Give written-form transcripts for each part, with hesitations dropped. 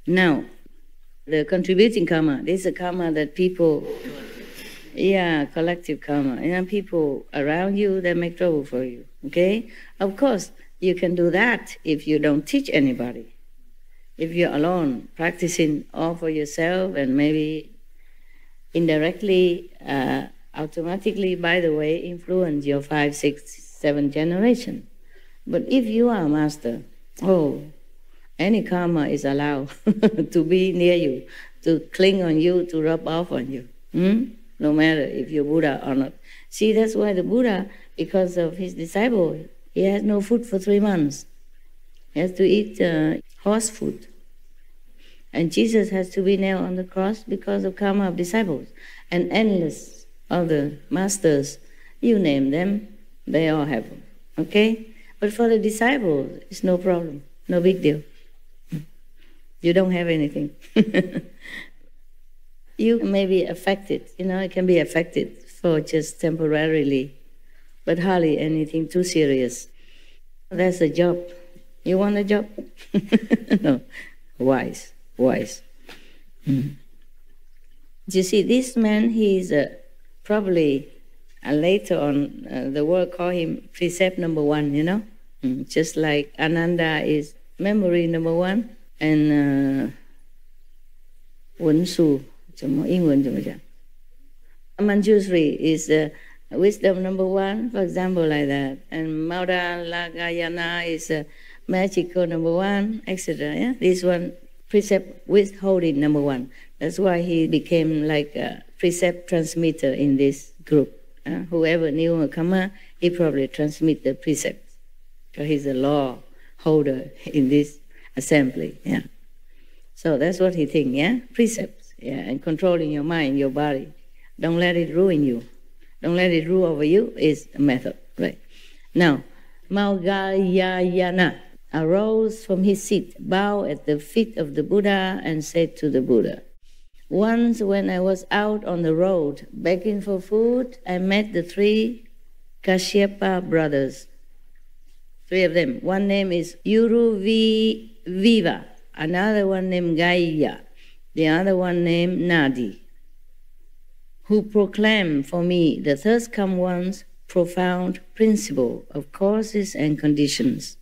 Now, the contributing karma, this is a karma that people, collective karma. And people around you that make trouble for you, okay? Of course, you can do that if you don't teach anybody. If you're alone, practicing all for yourself and maybe indirectly, automatically, by the way, influence your 5, 6, 7 generation. But if you are a master, any karma is allowed to be near you, to cling on you, to rub off on you. No matter if you're Buddha or not. See, that's why the Buddha, because of his disciple, he has no food for 3 months. He has to eat horse food. And Jesus has to be nailed on the cross because of karma of disciples. And endless other masters, you name them, they all have them. Okay? But for the disciples, it's no problem, no big deal. You don't have anything. You may be affected, it can be affected for just temporarily, but hardly anything too serious. That's a job. You want a job? No. Wise. You see, this man, he's probably later on, the world call him precept number 1, Just like Ananda is memory number 1, and Wunsu, Manjushri is wisdom number 1, for example, like that. And Mauda Lagayana is magical number 1, etc. Yeah? This one, precept withholding number 1. That's why he became like a precept transmitter in this group. Whoever knew a karma, he probably transmit the precepts, because he's a law holder in this assembly. Yeah. So that's what he thinks. Yeah, precepts. Yeah, and controlling your mind, your body. Don't let it ruin you. Don't let it rule over you is a method, right? Now, Maugayayana arose from his seat, bowed at the feet of the Buddha, and said to the Buddha, "Once when I was out on the road begging for food, I met the 3 Kashyapa brothers. 3 of them. One name is Uruviva, another one named Gaya, the other one named Nadi, who proclaimed for me the third come one's profound principle of causes and conditions.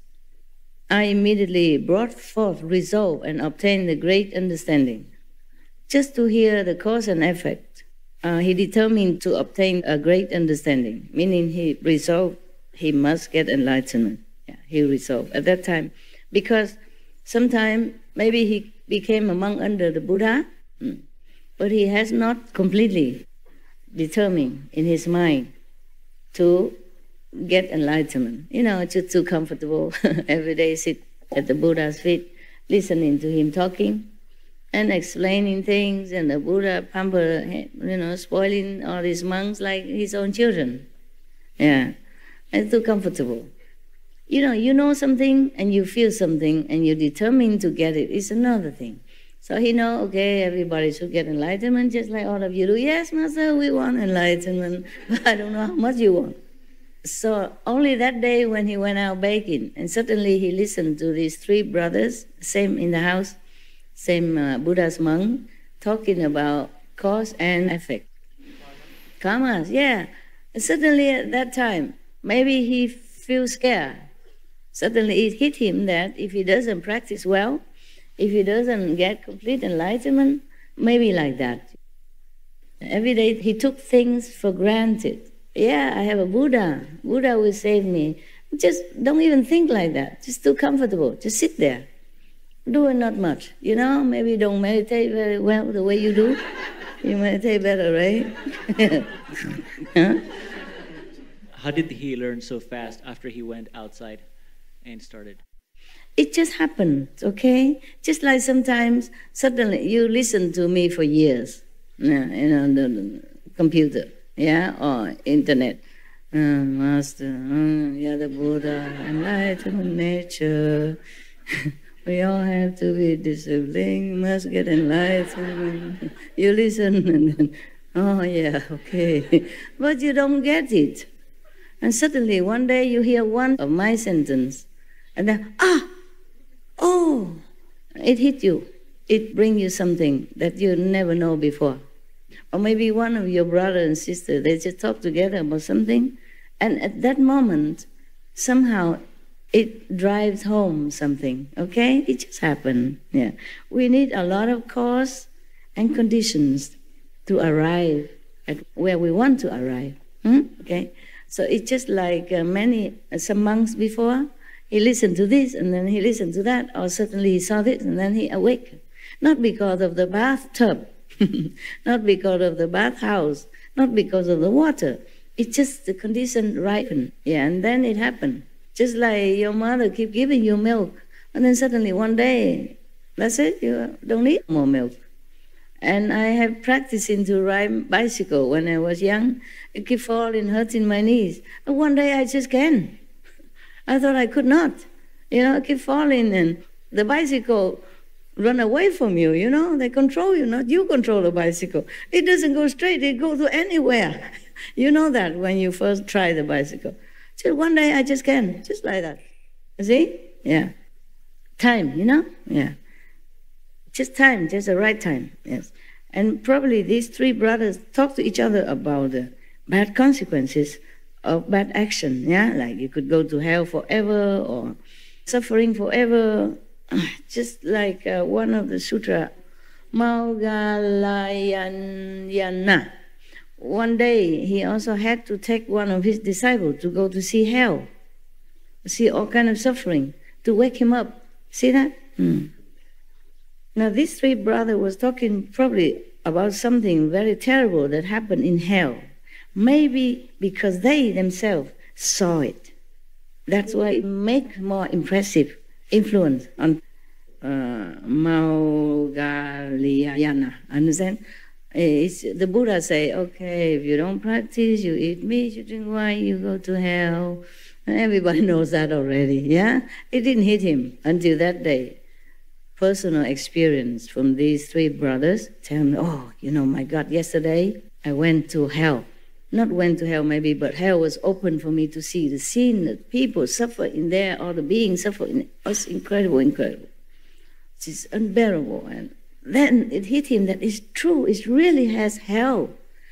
I immediately brought forth resolve and obtained the great understanding." Just to hear the cause and effect, he determined to obtain a great understanding, meaning he resolved he must get enlightenment. Yeah, he resolved at that time. Because sometime maybe he became a monk under the Buddha, but he has not completely determined in his mind to get enlightenment. Just too comfortable. Every day sit at the Buddha's feet, listening to him talking and explaining things, and the Buddha pamper, spoiling all these monks like his own children. Yeah, it's too comfortable. You know something and you feel something and you're determined to get it. It's another thing. So he know, okay, everybody should get enlightenment just like all of you do. Yes, Master, we want enlightenment, but I don't know how much you want. So only that day when he went out begging, and suddenly he listened to these 3 brothers, same in the house, same Buddha's monk, talking about cause and effect. Karmas, yeah. And suddenly at that time, maybe he feels scared. Suddenly it hit him that if he doesn't practice well, if he doesn't get complete enlightenment, maybe like that. Every day he took things for granted. Yeah, I have a Buddha. Buddha will save me. Just don't even think like that. Just too comfortable. Just sit there. Doing not much. Maybe don't meditate very well the way you do. You meditate better, right? Huh? How did he learn so fast after he went outside and started? It just happened, okay? Just like sometimes, suddenly, you listen to me for years, the computer, or internet. Master, you're the Buddha, enlightenment nature. We all have to be disciplined, must get enlightenment. You listen and then, okay. But you don't get it. And suddenly, one day you hear one of my sentence, and then, it hit you. it brings you something that you never know before. Or maybe one of your brother and sister, they just talk together about something, and at that moment, somehow it drives home something, okay? It just happened, yeah. We need a lot of cause and conditions to arrive at where we want to arrive, okay? So it's just like some monks before, he listened to this and then he listened to that, or suddenly he saw this and then he awakened. Not because of the bathtub, not because of the bathhouse, not because of the water. It's just the condition ripened, yeah, and then it happened. Just like your mother keep giving you milk, and then suddenly one day, that's it, you don't need more milk. And I have practicing to ride bicycle when I was young. I keep falling, hurting my knees. And one day I just can. I thought I could not. I keep falling, and the bicycle run away from you, They control you, not you control the bicycle. It doesn't go straight, it goes to anywhere. You know that when you first try the bicycle. Just one day I just can, just like that. See? Yeah. Time, Yeah. Just time, just the right time, yes. And probably these three brothers talk to each other about the bad consequences of bad action, yeah? Like you could go to hell forever or suffering forever. Just like one of the sutra, Maugalayana. One day he also had to take one of his disciples to go to see hell, see all kind of suffering, to wake him up. See that? Now these three brothers was talking probably about something very terrible that happened in hell. Maybe because they themselves saw it. That's why it makes more impressive influence on Maugalayana. Understand? The Buddha say, okay, if you don't practice, you eat meat, you drink wine, you go to hell. And everybody knows that already, yeah? It didn't hit him until that day. Personal experience from these three brothers tell me, my God, yesterday I went to hell. Not went to hell maybe, but hell was open for me to see the scene that people suffer in there, all the beings suffer in it. It was incredible. It's unbearable. And then it hit him that it's true, it really has hell.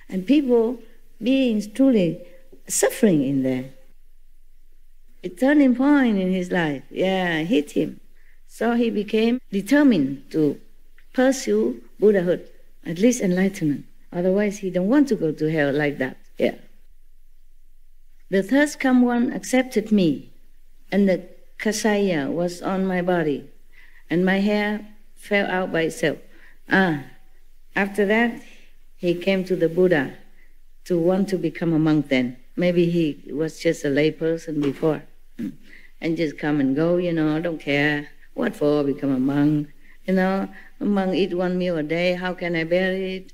And beings truly suffering in there. A turning point in his life, hit him. So he became determined to pursue Buddhahood, at least enlightenment. Otherwise, he don't want to go to hell like that. Yeah. The third come one accepted me, and the kasaya was on my body, and my hair fell out by itself. After that, he came to the Buddha to want to become a monk then. Maybe he was just a lay person before, and just come and go, don't care. What for? Become a monk. A monk eat one meal a day. How can I bear it?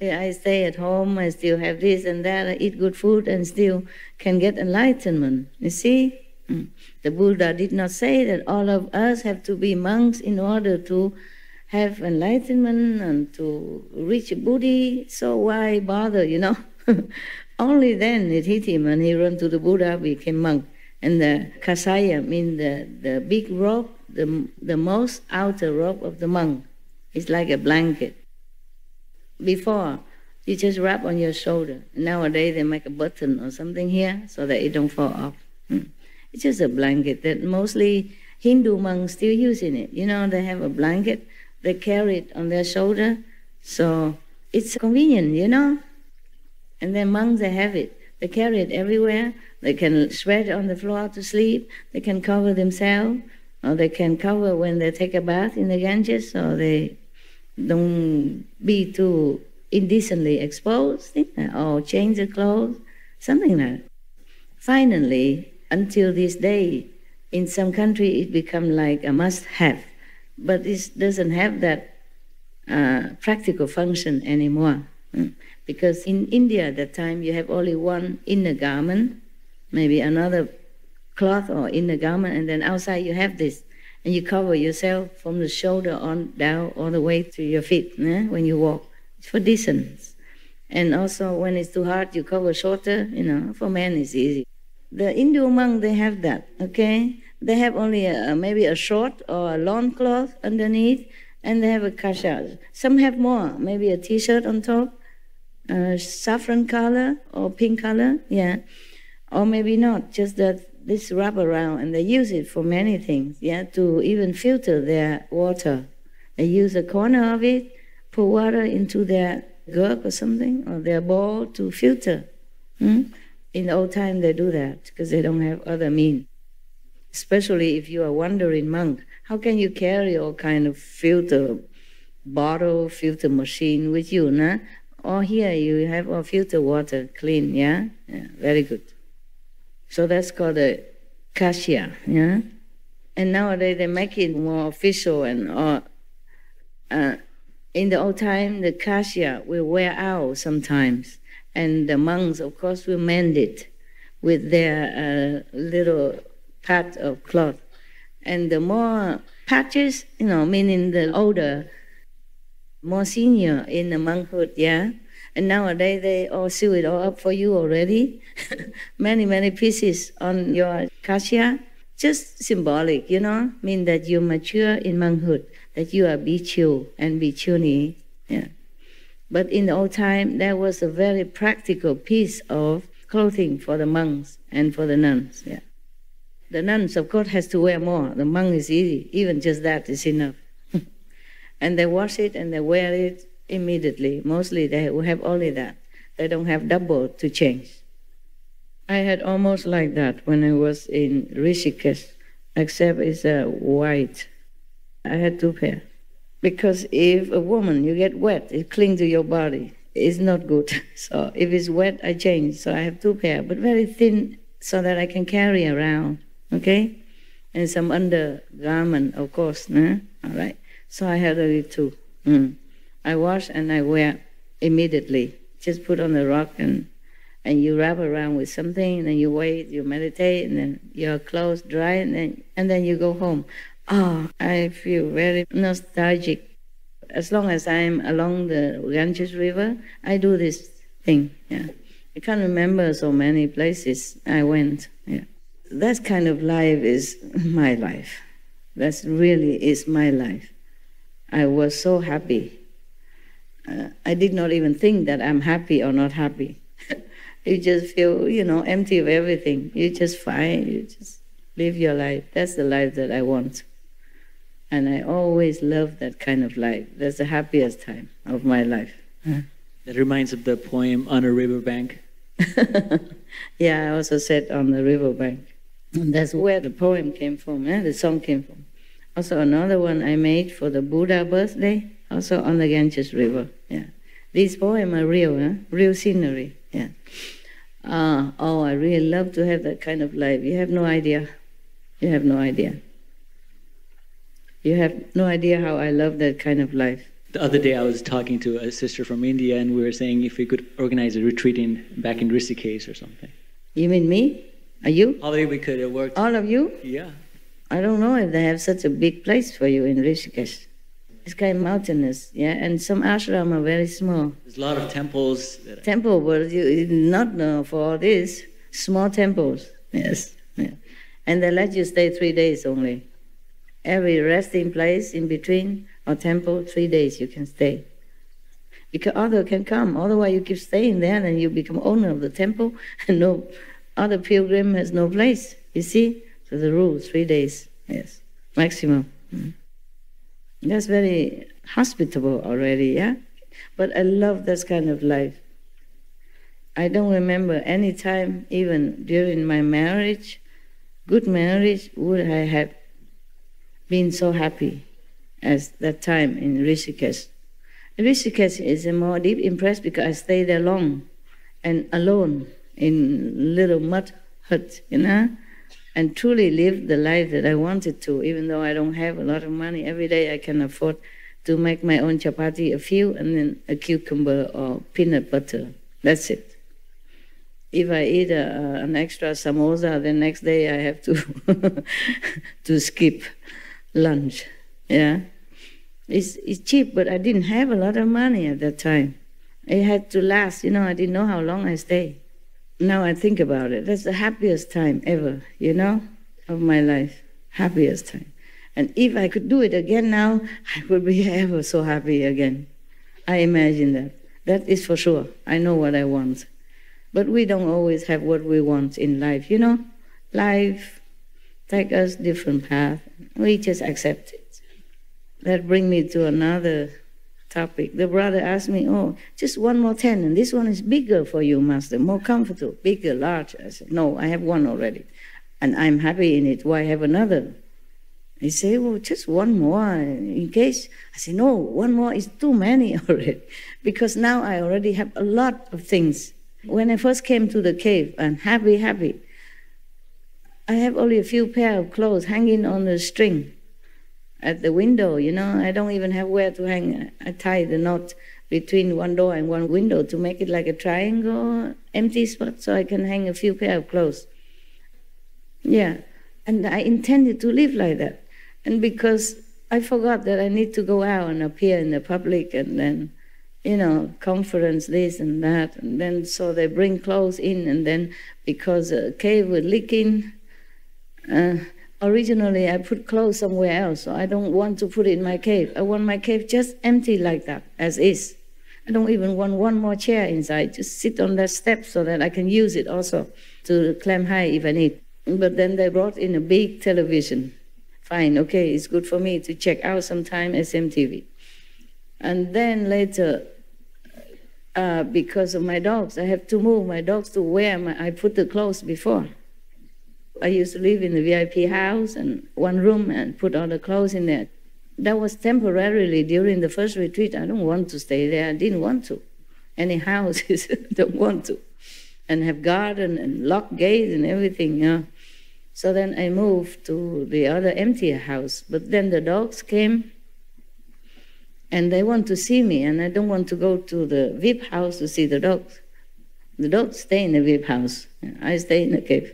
I stay at home. I still have this and that. I eat good food and still can get enlightenment. You see? The Buddha did not say that all of us have to be monks in order to have enlightenment and to reach Buddhi. So why bother, Only then it hit him and he ran to the Buddha, became monk. And the kasaya means the big robe, the most outer robe of the monk. It's like a blanket. Before, you just wrap on your shoulder. Nowadays, they make a button or something here so that it don't fall off. It's just a blanket that mostly Hindu monks still using it. They have a blanket, they carry it on their shoulder, so it's convenient, And then monks, they have it. They carry it everywhere. They can spread it on the floor to sleep. They can cover themselves, or they can cover when they take a bath in the Ganges, so they don't be too indecently exposed, or change the clothes, something like that. Finally, until this day, in some country it becomes like a must-have, but it doesn't have that practical function anymore. Because in India at that time you have only one inner garment, maybe another cloth or inner garment, and then outside you have this. And you cover yourself from the shoulder on down all the way to your feet when you walk. It's for distance. And also when it's too hot, you cover shorter, for men it's easy. The Hindu monk, they have that, okay? They have only maybe a short or a long cloth underneath, and they have a kasha. Some have more, maybe a t-shirt on top, saffron color or pink color, yeah. Or maybe not, just that this wrap around, and they use it for many things, yeah, to even filter their water. They use a corner of it, pour water into their gourd or something, or their bowl to filter. In the old time they do that, because they don't have other means. Especially if you are wandering monk, how can you carry all kind of filter bottle, filter machine with you, nah? Or here you have all filter water, clean, yeah? Yeah, very good. So that's called a kasha, yeah? And nowadays they make it more official, and in the old time the kasha will wear out sometimes, and the monks, of course, will mend it with their little pad of cloth. And the more patches, meaning the older, more senior in the monkhood, yeah? And nowadays they all sew it all up for you already. many pieces on your kasha. Just symbolic, mean that you mature in monkhood, that you are bichu and bichuni. Yeah. But in the old time, there was a very practical piece of clothing for the monks and for the nuns. Yeah. The nuns, of course, has to wear more. The monk is easy. Even just that is enough. And they wash it and they wear it immediately. Mostly they have only that. They don't have double to change. I had almost like that when I was in Rishikesh, except it's white. I had 2 pairs. Because if a woman, you get wet, it clings to your body. It's not good. So if it's wet, I change. So I have 2 pairs, but very thin so that I can carry around, okay? And some undergarment, of course, all right? So I had only 2. I wash and I wear immediately. Just put on the rock and you wrap around with something, and then you wait, you meditate, and then your clothes dry, and then you go home. Oh, I feel very nostalgic. As long as I'm along the Ganges River, I do this thing. Yeah, I can't remember so many places I went. Yeah, that kind of life is my life. That really is my life. I was so happy. I did not even think that I'm happy or not happy. You just feel, empty of everything. You're just fine. You just live your life. That's the life that I want. And I always love that kind of life. That's the happiest time of my life. That reminds of the poem On a Riverbank. Yeah, I also sat on the riverbank. And that's where the poem came from, the song came from. Also another one I made for the Buddha birthday, also on the Ganges River. Yeah, these poems are real, real scenery. Yeah. I really love to have that kind of life. You have no idea. You have no idea. You have no idea how I love that kind of life. The other day I was talking to a sister from India, and we were saying if we could organize a retreat back in Rishikesh or something. You mean me? Are you? Probably we could have worked. All of you? Yeah. I don't know if they have such a big place for you in Rishikesh. It's kind of mountainous, yeah, and some ashram are very small. There's a lot of temples. Temple, but you not for all this. Small temples, yes. Yeah. And they let you stay 3 days only. Every resting place in between or temple, 3 days you can stay. Because others can come, otherwise you keep staying there and you become owner of the temple and no other pilgrim has no place, you see? So the rule, 3 days, yes, maximum. That's very hospitable already, yeah? But I love this kind of life. I don't remember any time, even during my marriage, good marriage, would I have been so happy as that time in Rishikesh. Rishikesh is a more deep impressed because I stayed there long and alone in little mud hut, and truly lived the life that I wanted to, even though I don't have a lot of money. Every day I can afford to make my own chapati, a few, and then a cucumber or peanut butter. That's it. If I eat an extra samosa, the next day I have to to skip lunch. Yeah, it's cheap, but I didn't have a lot of money at that time. It had to last. I didn't know how long I stayed. Now I think about it, that's the happiest time ever, of my life. Happiest time. And if I could do it again now, I would be ever so happy again. I imagine that. That is for sure. I know what I want. But we don't always have what we want in life. You know, life takes us different paths. We just accept it. That brings me to another topic. The brother asked me, oh, just one more 10, and this one is bigger for you, Master, more comfortable, bigger, larger. I said, no, I have one already, and I'm happy in it. Why have another? He said, well, just one more in case. I said, no, one more is too many already, because now I already have a lot of things. When I first came to the cave, I'm happy. I have only a few pair of clothes hanging on the string at the window, you know. I don't even have where to hang. I tie the knot between one door and one window to make it like a triangle, empty spot, so I can hang a few pair of clothes. Yeah, and I intended to live like that. And because I forgot that I need to go out and appear in the public, and then, you know, conference this and that, and then so they bring clothes in, and then because a cave was leaking, originally I put clothes somewhere else, so I don't want to put it in my cave. I want my cave just empty like that, as is. I don't even want one more chair inside, just sit on that step so that I can use it also to climb high if I need. But then they brought in a big television. Fine, okay, it's good for me to check out sometime SMTV. And then later, because of my dogs, I have to move my dogs to where I put the clothes before. I used to live in the VIP house and one room and put all the clothes in there. That was temporarily during the first retreat. I don't want to stay there. I didn't want to. Any houses, don't want to. And have garden and lock gates and everything, you know. So then I moved to the other emptier house. But then the dogs came and they want to see me, and I don't want to go to the VIP house to see the dogs. The dogs stay in the VIP house. I stay in the cave.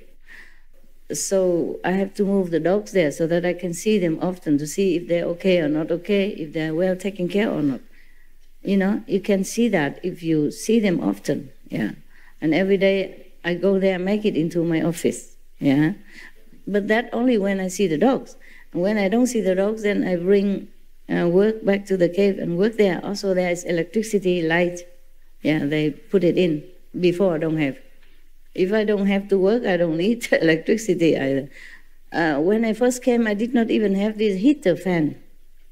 So I have to move the dogs there so that I can see them often to see if they're okay or not okay, if they're well taken care or not. You know, you can see that if you see them often, yeah. And every day I go there and make it into my office, yeah. But that only when I see the dogs. And when I don't see the dogs, then I bring work back to the cave and work there. Also there is electricity, light, yeah, they put it in. Before I don't have. If I don't have to work, I don't need electricity either. When I first came, I did not even have this heater fan.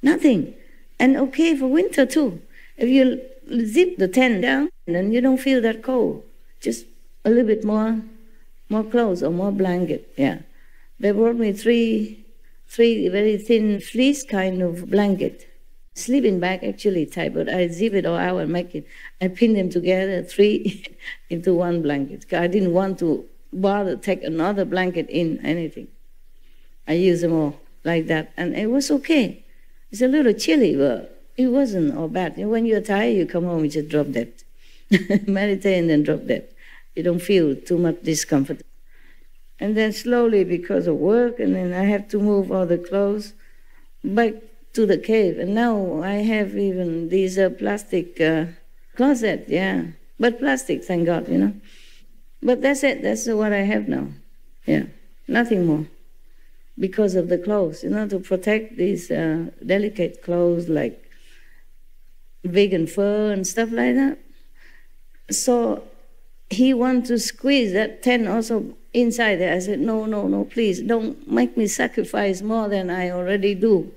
Nothing. And okay for winter too. If you zip the tent down, then you don't feel that cold. Just a little bit more clothes or more blanket, yeah. They brought me three very thin fleece kind of blanket. Sleeping bag actually type, but I zip it all out and make it. I pin them together, 3 into one blanket. I didn't want to bother take another blanket in anything. I use them all like that, and it was okay. It's a little chilly, but it wasn't all bad. When you're tired, you come home, you just drop dead. Meditate and then drop dead. You don't feel too much discomfort. And then slowly, because of work, and then I have to move all the clothes back to the cave. And now I have even these plastic closet, yeah. But plastic, thank God, you know. But that's it. That's what I have now. Yeah, nothing more. Because of the clothes, you know, to protect these delicate clothes like vegan fur and stuff like that. So he wanted to squeeze that tent also inside there. I said, no, please, don't make me sacrifice more than I already do.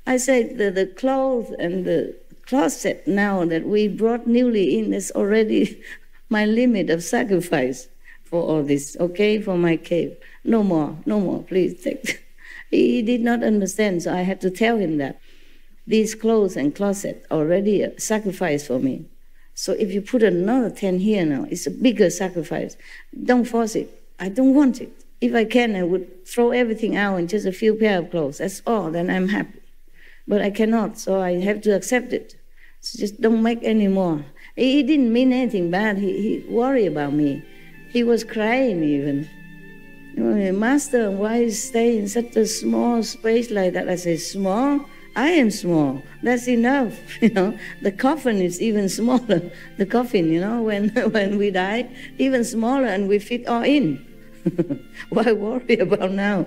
I said the clothes and the closet now that we brought newly in is already my limit of sacrifice for all this, okay, for my cave. No more, please take. He did not understand, so I had to tell him that. These clothes and closet already a sacrifice for me. So if you put another 10 here now, it's a bigger sacrifice. Don't force it. I don't want it. If I can, I would throw everything out in just a few pair of clothes. That's all, then I'm happy. But I cannot, so I have to accept it. So just don't make any more. He didn't mean anything bad. He worried about me. He was crying even. Master, why stay in such a small space like that? I said, small? I am small. That's enough. You know, the coffin is even smaller. The coffin, you know, when we die, even smaller, and we fit all in. Why worry about now?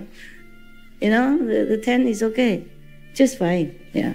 You know, the tent is okay, just fine. Yeah.